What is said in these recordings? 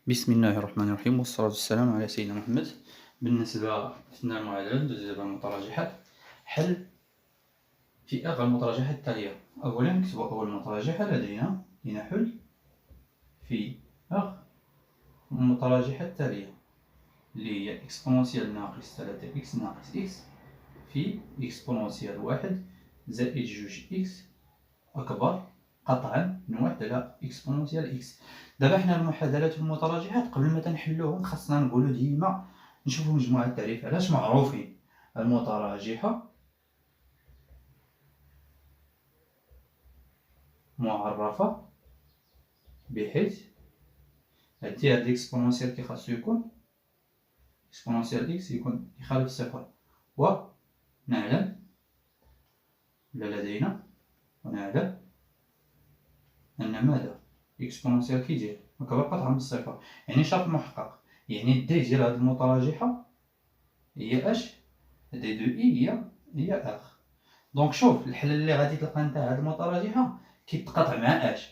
بسم الله الرحمن الرحيم والصلاة والسلام على سيدنا محمد. بالنسبة لفن المعادلة ندوز دابا المتراجحات. حل في أغلى المتراجحات التالية. أولا نكتب أول متراجحة لدينا لنحل في أغلى المتراجحات التالية اللي هي إكسبوننسيال ناقص 3 إكس ناقص إكس في إكسبوننسيال 1 زائد 2 إكس أكبر قطعا من 1 على إكسبوننسيال إكس. دابا حنا المحادلات والمتراجحات قبل ما تنحلوهم خاصنا نقولوا ديما نشوفوا مجموعة التعريف. علاش معروفين؟ المتراجحة معرفة بحيث هادي هاد الإكسبوننسيال كي خاصو يكون إكسبوننسيال إكس يكون يخالف صفر، ونعلم لدينا ونعلم أن ماذا؟ إكسبوننسيال كيدير أكبر قطعا من الصفر، يعني شرط محقق. يعني دي ديال هاد المتراجحة هي اش؟ دي دو اي هي اخ. دونك شوف الحل اللي غادي تلقى نتا هاد المتراجحة كيتقاطع مع اش.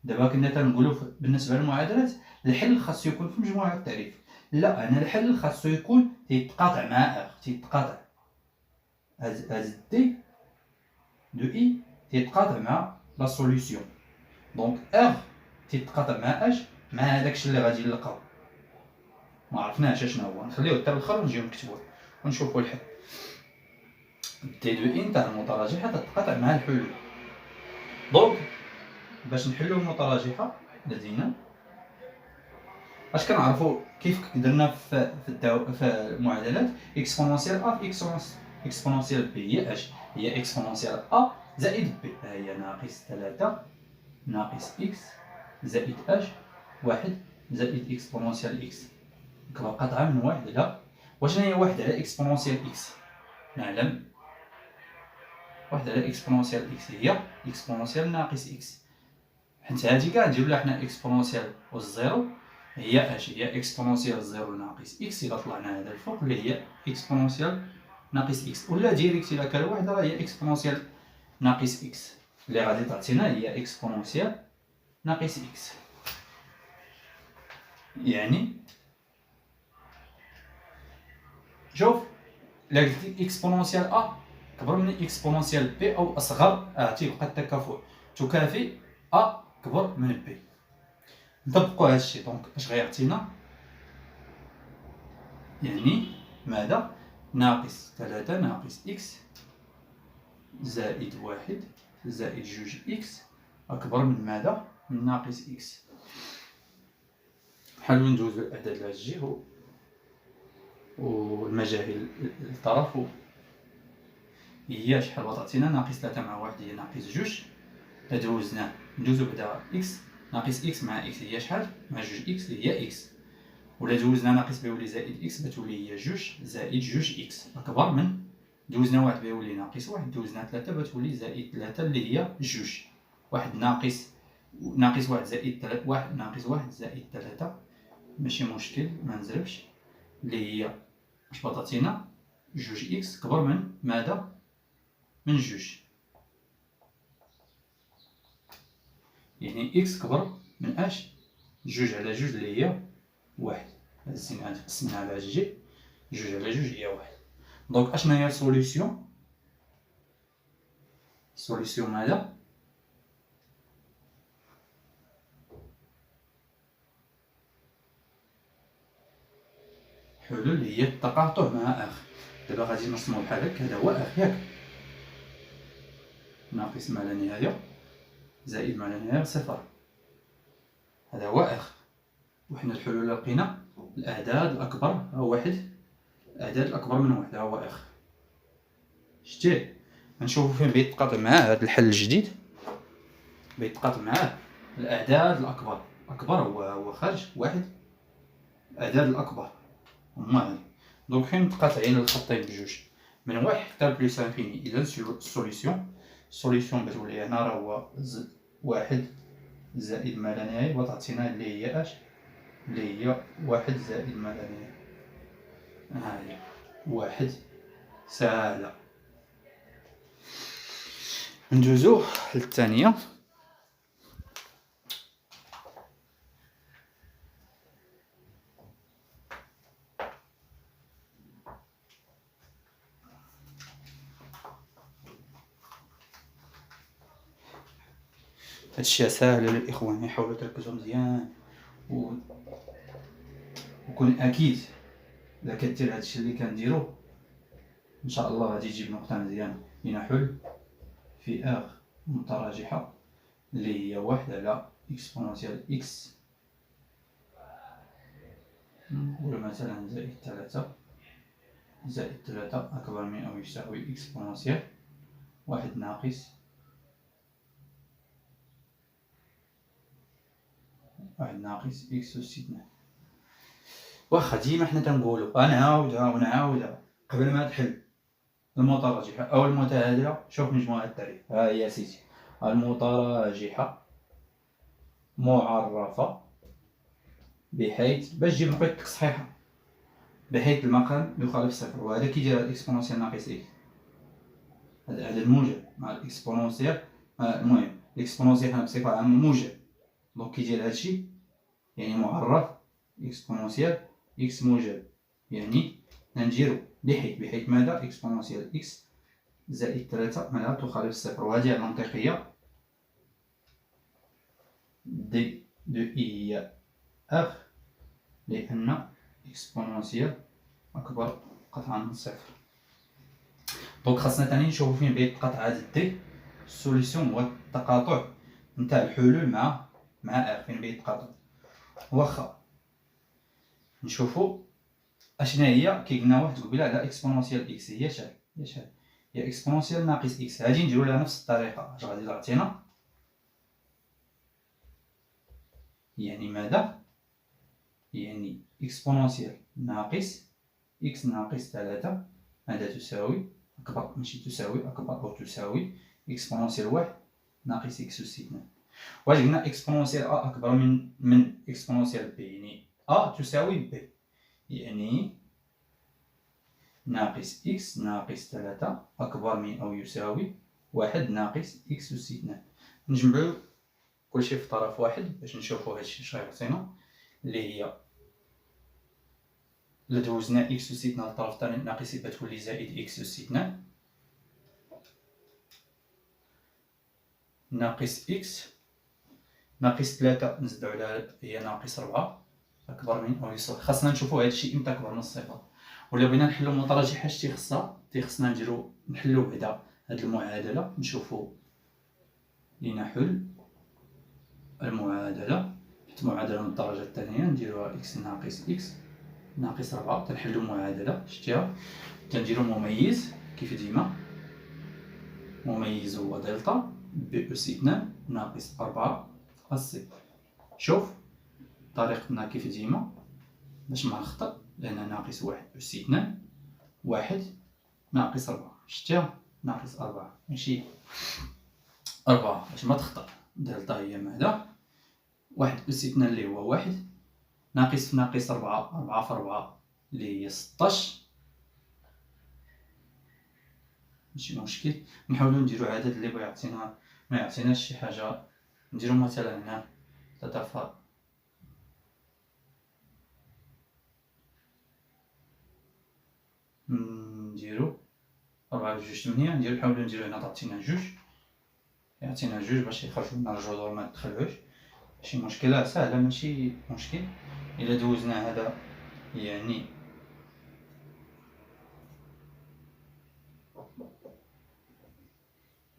دابا كنا تنقولوا بالنسبة للمعادلات الحل خاصو يكون في مجموعة التعريف. لا، انا الحل خاصو يكون تيتقاطع مع اخ، تيتقاطع هاد دي دو اي تيتقاطع مع لا سوليسيون. دونك اخ تيتقاطع مع اش؟ مع هداكشي اللي غادي نلقاو. ما عرفناش اشنو هو، نخليوه حتى الاخر ونجيو نكتبوه ونشوفوا الحل. تي دو ان تاع المتراجحة تتقاطع مع الحلول. دونك باش نحلو المتراجحة لدينا اش كنعرفوا كيف درنا في المعادلات. اكسبوننسيال ا في اكسبوننسيال بي هي اش؟ هي اكسبوننسيال ا زائد بي، هي ناقص 3 ناقص اكس زائد اش واحد زائد اكسبوننسيال اكس كبر قطعة من 1 على. واش هي 1 على اكسبوننسيال اكس؟ نعلم 1 على اكسبوننسيال اكس هي اكسبوننسيال ناقص اكس، حيت هادي كاع نجيب لها حنا اكسبوننسيال والزيرو هي اش؟ هي اكسبوننسيال زيرو ناقص اكس الا طلعنا هذا الفوق اللي هي اكسبوننسيال ناقص اكس، ولا ديريكت الا كان واحد راه هي اكسبوننسيال ناقص اكس اللي غادي تعطينا هي اكسبوننسيال ناقص اكس. يعني شوف الا قلت اكسبوننسيال ا كبر من اكسبوننسيال بي او اصغر تيبقى التكافؤ تكافئ ا كبر من بي. نطبقوا هذا الشيء. دونك اش غيعطينا؟ يعني ماذا؟ ناقص 3 ناقص إكس زائد 1 زائد 2 إكس أكبر من ماذا؟ من ناقص إكس. نحاولو ندوزو الأعداد لهاد الجهة والمجاهيل للطرف. هي شحال تعطينا؟ ناقص 3 مع 1 هي ناقص 2. دوزناه ندوزو بعدا إكس ناقص إكس مع إكس هي شحال؟ مع 2 إكس هي إكس، ولا دوزنا ناقص بيولي زائد إكس بتولي هي 2 زائد 2 إكس أكبر من. دوزنا 1 بيولي ناقص 1، دوزنا 3 بتولي زائد 3 اللي هي 2. 1 ناقص 1 زائد 3، 1 ناقص 1 زائد 3 ماشي مشكل ما نزربش، اللي هي اش بطاتينا 2 إكس كبر من ماذا؟ من 2. يعني إكس كبر من اش؟ 2 على 2 اللي هي 1. هزينا قسمناها على جوج، 2 على 2 هي 1. دونك اشنا هي السوليسيون؟ السوليسيون ماذا؟ حلول هي التقاطع مع اخ. دابا غادي نرسمو بحال هكا، هذا هو اخ ياك، ناقص ما لا نهاية زائد ما لا نهاية صفر، هذا هو اخ. وحنا الحلول اللي لقينا الاعداد الاكبر ها واحد، الاعداد الاكبر من واحد ها هو اخ. شتيه؟ غنشوفو فين بيتقاطع مع هذا الحل الجديد. بيتقاطع معاه الاعداد الاكبر، اكبر هو خارج واحد، الاعداد الاكبر هما هادو. دونك حين متقاطعين الخطين بجوج من واحد حتى بليس انفيني، اذا السوليسيون بتولي هنا راه هو واحد زائد ما لا نهاية وتعطينا اللي هي اش؟ اللي هي 1 زائد ما لا نهاية. ها هي 1 ساهلة. ندوزو للثانية. هادشي ساهل للاخوان، يحاولوا تركزوا مزيان وكون اكيد الا كدير هادشي اللي كنديرو ان شاء الله غادي تجيب نقطه مزيانه. لينا حل في اغ متراجحه اللي هي 1 على اكسبونونسيال اكس، نقول مثلا زائد 3 اكبر من او يساوي اكسبونونسيال 1 ناقص 1 ناقص اكس أس 2. واخا ديما حنا تنقولوا نعاودها ونعاودها قبل ما تحل المتراجحة أو المتعادلة. شوف مجموعة التعريف، ها هي سيدي المتراجحة معرفة بحيث باش تجيب نقيضتك صحيحة بحيث المقام يخالف صفر، وهذا كيدير الاكسبونونسيال ناقص اكس. هذا الموجب مع الاكسبونونسيال، المهم الاكسبونونسيال حنا بصفة عامة موجب، دونك كيدير هادشي يعني معرف اكسبونونسيال اكس موجب، يعني نديرو بحيث ماذا اكسبونونسيال اكس زائد 3 ماذا تخالف الصفر. وهذه المنطقية دي دو اي هي اخ لأن اكسبونونسيال أكبر قطعا من صفر. دونك خاصنا تاني نشوفو فين بين قطعة دي السوليسيون هو التقاطع نتاع الحلول مع اخ، فين بين التقاطع. واخا نشوفو اشنا هي كي قلنا واحد قبيله على اكسبونونسيال اكس، هي شحال هي اكسبونونسيال ناقص اكس. غادي نديرو لها نفس الطريقه. اش غادي تعطينا يعني ماذا يعني اكسبونونسيال ناقص اكس ناقص 3 هذا تساوي اكبر ماشي تساوي اكبر او تساوي اكسبونونسيال 1 ناقص اكس أس 2. واش قلنا اكسبونونسيال ا اكبر من اكسبونونسيال بي، يعني ا تساوي بي، يعني ناقص اكس ناقص 3 أكبر من أو يساوي 1 ناقص اكس أس 2. نجمعو كلشي في طرف واحد باش نشوفو هادشي اش غيعطينا، اللي هي إلا دوزنا اكس أس 2 للطرف الثاني ناقص يبقى تولي زائد اكس أس 2 ناقص اكس ناقص 3 نزيدو على هي ناقص 4 أكبر من أو يساوي. خاصنا نشوفو هادشي امتى أكبر من الصفر. ولا بغينا نحلو متراجحة اش تيخصنا نديرو نحلو بعدا هاد المعادلة. نشوفو لينا حل المعادلة، معادلة من الدرجة الثانية نديروها اكس ناقص اكس ناقص 4. تنحلو معادلة شتيها تنديرو مميز كيف ديما، مميز هو دلتا بي أس 2 ناقص 4 الصفر. شوف طريقتنا كيف ديما باش ما نخطأ، لأن ناقص 1 أس 2 1 ناقص 4 شتيها ناقص 4 ماشي 4 باش ما تخطأ. دلتا هي ماذا 1 أس 2 اللي هو 1 ناقص في ناقص 4 في 4 اللي هي 16 ماشي مشكل. نحاولو نديرو عدد اللي بغا يعطينا ما يعطيناش شي حاجة. نديرو مثلا هنا 3 نديرو 4 في 2 8. نديرو نحاولو نديرو هنا تعطينا 2 يعطينا 2 باش يخرج لنا الجذور ما تدخلوش ماشي مشكلة سهلة ماشي مشكل. إلا دوزنا هذا يعني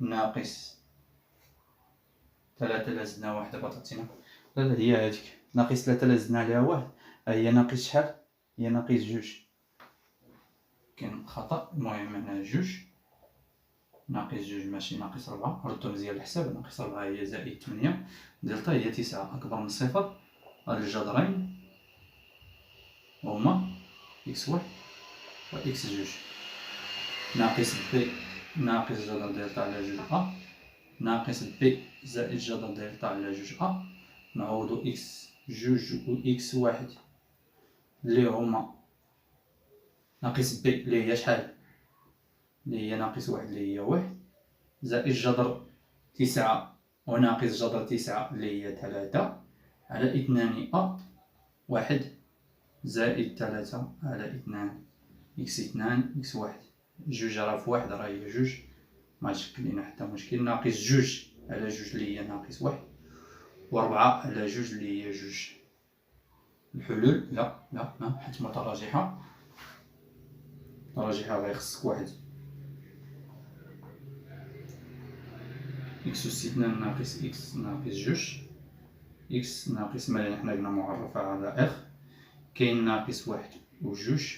ناقص 3 إلا زدنا 1 دابا تعطينا لا هي هاديك ناقص 3 إلا زدنا عليها 1 هي ناقص شحال هي ناقص 2. كاين خطأ. المهم هنا 2 ناقص 2 ماشي ناقص 4. ردو مزيان الحساب. ناقص 4 هي زائد 8 دلتا هي 9 أكبر من صفر. هاد الجذرين هما إكس 1 و إكس 2 ناقص بي ناقص جذر دلتا على 2 أ ناقص بي زائد جذر دلتا على 2 أ نعوضو إكس 2 و إكس 1 اللي هما ناقص بي اللي هي شحال اللي هي ناقص 1 اللي هي 1 زائد جذر 9 وناقص جذر 9 اللي هي 3 على 2 أ 1 زائد 3 على 2 إكس 2 إكس 1 جوج راه في 1 راه هي 2 ما يشكل لينا حتى مشكل. ناقص 2 على جوج اللي هي ناقص واحد، وربعة على جوج اللي هي جوج. الحلول لا حيت متراجحة غيخصك واحد إكس أس 2 ناقص إكس ناقص جوج، إكس ناقص مالنا حنا قلنا معرفة على إخ، كاين ناقص واحد و جوج.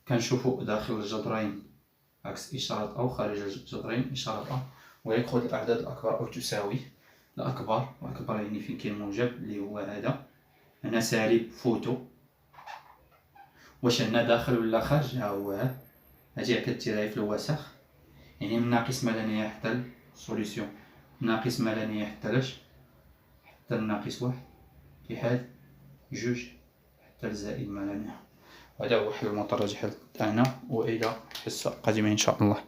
كنشوفو داخل الجذرين عكس إشارة أو خارج الجذرين إشارة أ، ويأخذ الأعداد الأكبر أو تساوي الأكبر، وأكبر يعني فين كاين موجب اللي هو هذا، هنا سالب فوتو، واش عندنا داخل ولا خارج؟ ها هو هادي كديرها في الوسخ، يعني من ناقص ما لا نهاية حتى السوليسيون، ناقص ما لا نهاية حتى لاش حتى الناقص واحد، في حال جوج حتى الزائد ما لا نهاية. وهذا هو حل المتراجحة تاعنا، وإلى الحصة القادمة إن شاء الله.